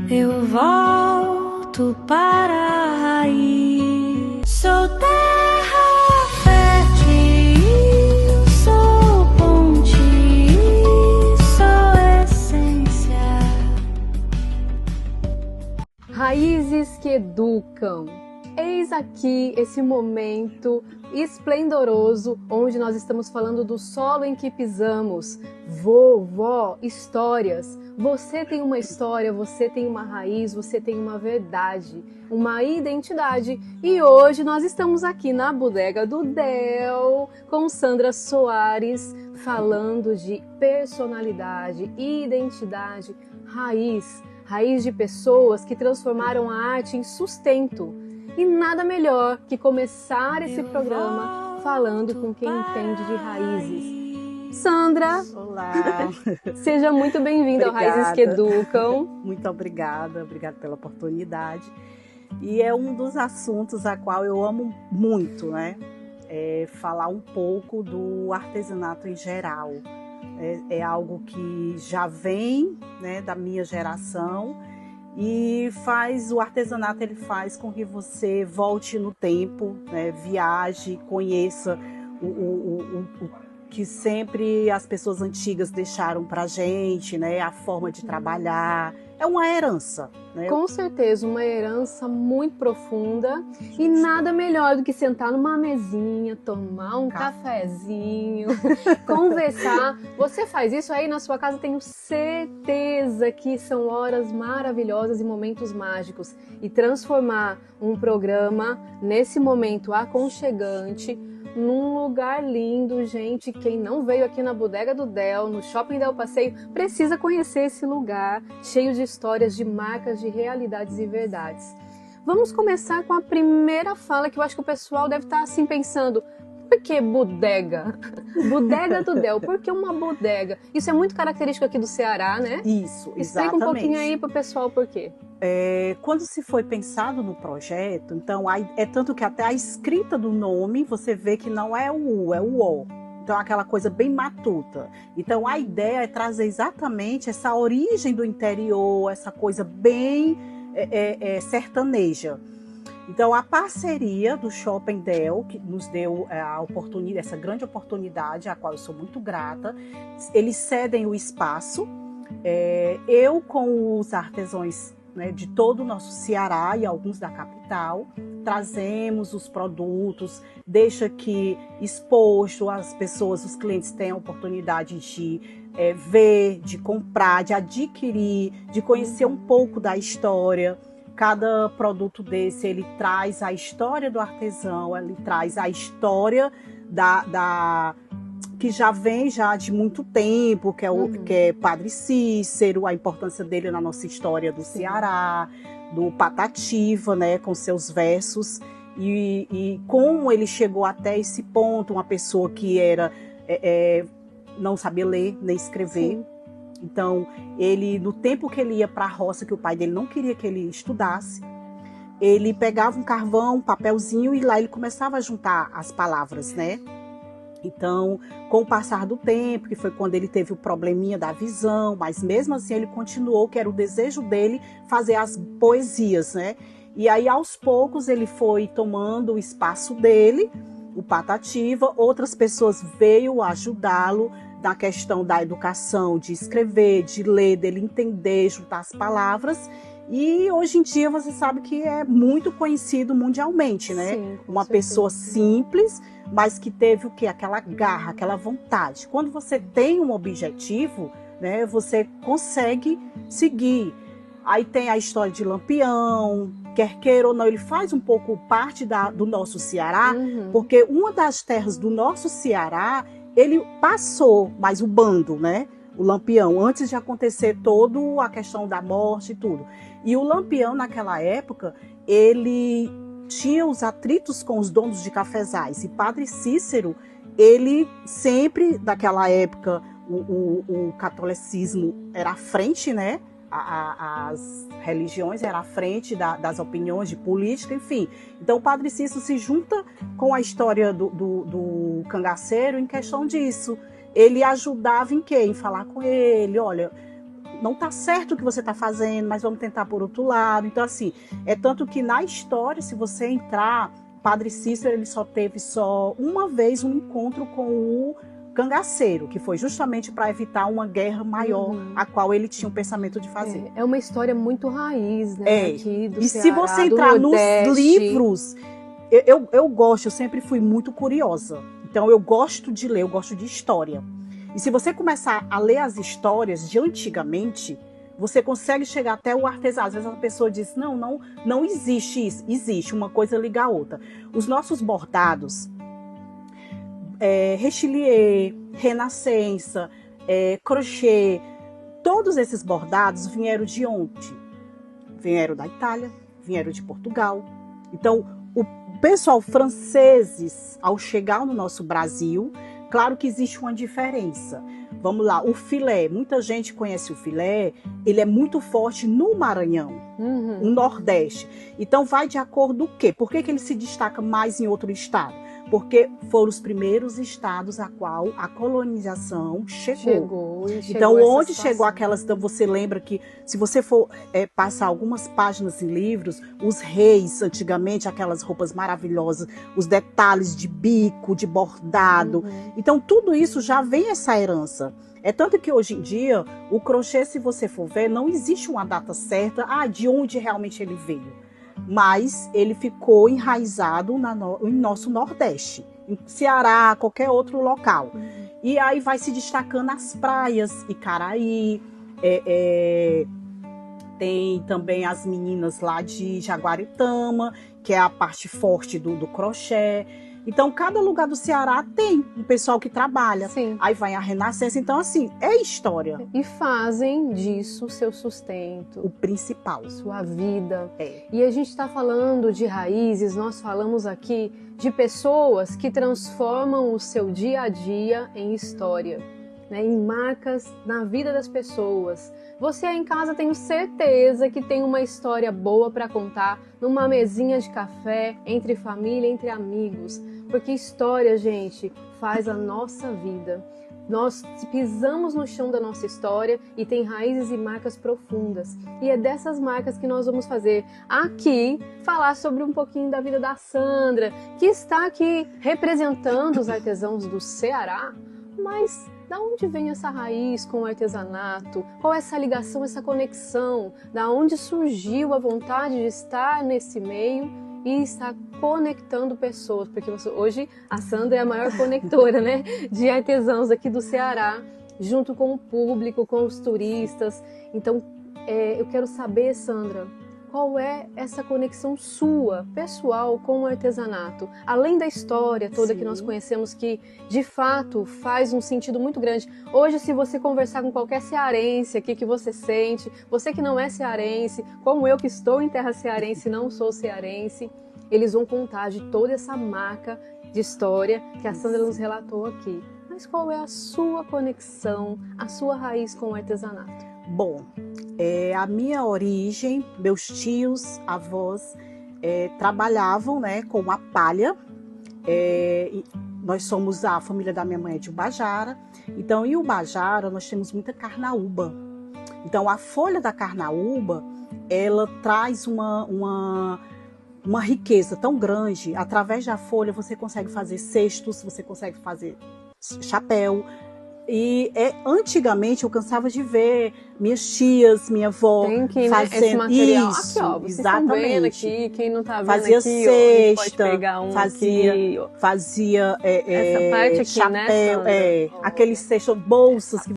Eu volto para a raiz. Sou terra fértil, sou ponte, sou essência. Raízes que educam. Eis aqui esse momento esplendoroso onde nós estamos falando do solo em que pisamos. Vovó, histórias. Você tem uma história, você tem uma raiz, você tem uma verdade, uma identidade. E hoje nós estamos aqui na Bodega do Del com Sandra Soares falando de personalidade, identidade, raiz. Raiz de pessoas que transformaram a arte em sustento. E nada melhor que começar esse programa falando com quem entende de raízes. Sandra, olá! Seja muito bem-vinda ao Raízes que Educam. Muito obrigada pela oportunidade. E é um dos assuntos a qual eu amo muito, né? Falar um pouco do artesanato em geral. É algo que já vem, né, da minha geração. E o artesanato ele faz com que você volte no tempo, né, viaje, conheça o que sempre as pessoas antigas deixaram pra gente, né, a forma de trabalhar. É uma herança, né? Com certeza, uma herança muito profunda. E nada melhor do que sentar numa mesinha, tomar um cafezinho, conversar. Você faz isso aí na sua casa, tenho certeza que são horas maravilhosas e momentos mágicos. E transformar um programa nesse momento aconchegante, num lugar lindo, gente. Quem não veio aqui na Bodega do Del, no Shopping Del Passeio, precisa conhecer esse lugar cheio de histórias, de marcas, de realidades e verdades. Vamos começar com a primeira fala, que eu acho que o pessoal deve estar assim pensando: por que bodega? Bodega do Del, por que uma bodega? Isso é muito característico aqui do Ceará, né? Isso, exatamente. Explica um pouquinho aí pro pessoal por quê. Quando se foi pensado no projeto, então é tanto que até a escrita do nome você vê que não é o U, é o O. Então aquela coisa bem matuta. Então a ideia é trazer exatamente essa origem do interior, essa coisa bem sertaneja. Então a parceria do Shopping Del, que nos deu a oportunidade, essa grande oportunidade, a qual eu sou muito grata, eles cedem o espaço. Eu com os artesãos, né, de todo o nosso Ceará e alguns da capital, trazemos os produtos, deixa aqui exposto, as pessoas, os clientes têm a oportunidade de ver, de comprar, de adquirir, de conhecer um pouco da história. Cada produto desse, ele traz a história do artesão, ele traz a história que já vem já de muito tempo, que é Padre Cícero, a importância dele na nossa história do Ceará, do Patativa, né, com seus versos, e como ele chegou até esse ponto, uma pessoa que não sabia ler nem escrever. Sim. Então, ele, no tempo que ele ia para a roça, que o pai dele não queria que ele estudasse, ele pegava um carvão, um papelzinho, e lá ele começava a juntar as palavras, né? Então, com o passar do tempo, que foi quando ele teve o probleminha da visão, mas mesmo assim ele continuou, que era o desejo dele, fazer as poesias, né? E aí, aos poucos, ele foi tomando o espaço dele, o Patativa, outras pessoas veio ajudá-lo na questão da educação, de escrever, de ler, dele entender, juntar as palavras. E hoje em dia você sabe que é muito conhecido mundialmente, né? Sim, uma pessoa simples, mas que teve o quê? Aquela garra, aquela vontade. Quando você tem um objetivo, né, você consegue seguir. Aí tem a história de Lampião, quer queira ou não, ele faz um pouco parte do nosso Ceará, porque uma das terras do nosso Ceará, ele passou, mas o bando, né? O Lampião, antes de acontecer toda a questão da morte e tudo. E o Lampião, naquela época, ele tinha os atritos com os donos de cafezais. E Padre Cícero, ele sempre, naquela época, o catolicismo era à frente, né? As religiões eram à frente das opiniões de política, enfim. Então o Padre Cícero se junta com a história do cangaceiro em questão disso. Ele ajudava em quê? Em falar com ele, olha, não tá certo o que você tá fazendo, mas vamos tentar por outro lado. Então, assim, é tanto que na história, se você entrar, Padre Cícero, ele só teve uma vez um encontro com o cangaceiro, que foi justamente para evitar uma guerra maior, a qual ele tinha o pensamento de fazer. É uma história muito raiz, né? Aqui do e Ceará, se você entrar nos Nordeste. livros, eu gosto, eu sempre fui muito curiosa. Então eu gosto de ler, eu gosto de história. E se você começar a ler as histórias de antigamente, você consegue chegar até o artesanato. Às vezes a pessoa diz, não existe isso. Existe, uma coisa liga a outra. Os nossos bordados, rechilier, renascença, crochê, todos esses bordados vieram de onde? Vieram da Itália, vieram de Portugal. Então, o pessoal franceses, ao chegar no nosso Brasil, claro que existe uma diferença. Vamos lá, o filé, muita gente conhece o filé, ele é muito forte no Maranhão, no Nordeste. Então vai de acordo com o quê? Por que ele se destaca mais em outro estado? Porque foram os primeiros estados a qual a colonização chegou. Então, onde chegou aquelas... Então, você lembra que, se você for passar algumas páginas em livros, os reis, antigamente, aquelas roupas maravilhosas, os detalhes de bico, de bordado. Então, tudo isso já vem essa herança. É tanto que, hoje em dia, o crochê, se você for ver, não existe uma data certa de onde realmente ele veio. Mas ele ficou enraizado em nosso Nordeste, em Ceará, qualquer outro local. E aí vai se destacando as praias, Icaraí, tem também as meninas lá de Jaguaretama, que é a parte forte do crochê. Então, cada lugar do Ceará tem um pessoal que trabalha. Sim. Aí vai a Renascença. Então, assim, é história. E fazem disso seu sustento. O principal. Sua vida. E a gente está falando de raízes, nós falamos aqui de pessoas que transformam o seu dia a dia em história, né? Em marcas na vida das pessoas. Você aí em casa, tenho certeza que tem uma história boa para contar numa mesinha de café, entre família, entre amigos. Porque história, gente, faz a nossa vida. Nós pisamos no chão da nossa história e tem raízes e marcas profundas. E é dessas marcas que nós vamos fazer aqui, falar sobre um pouquinho da vida da Sandra, que está aqui representando os artesãos do Ceará, mas... Da onde vem essa raiz com o artesanato? Qual é essa ligação, essa conexão? Da onde surgiu a vontade de estar nesse meio e estar conectando pessoas? Porque hoje a Sandra é a maior conectora, né, de artesãos aqui do Ceará, junto com o público, com os turistas. Então, eu quero saber, Sandra, qual é essa conexão sua, pessoal, com o artesanato? Além da história toda que nós conhecemos, que de fato faz um sentido muito grande. Hoje, se você conversar com qualquer cearense aqui, que você sente, você que não é cearense, como eu que estou em terra cearense e não sou cearense, eles vão contar de toda essa marca de história que a Sandra nos relatou aqui. Mas qual é a sua conexão, a sua raiz com o artesanato? Bom, a minha origem, meus tios, avós, trabalhavam, né, com a palha. Nós somos a família da minha mãe de Ubajara. Então, em Ubajara, nós temos muita carnaúba. Então, a folha da carnaúba, ela traz uma riqueza tão grande. Através da folha, você consegue fazer cestos, você consegue fazer chapéu. E antigamente eu cansava de ver minhas tias, minha avó fazendo esse material. Isso, aqui, ó, vocês exatamente. Estão vendo aqui, quem não tá vendo fazia aqui, cesta, pode pegar um fazia essa parte aqui, chapéu, né, Sandra? aqueles cestos, bolsas que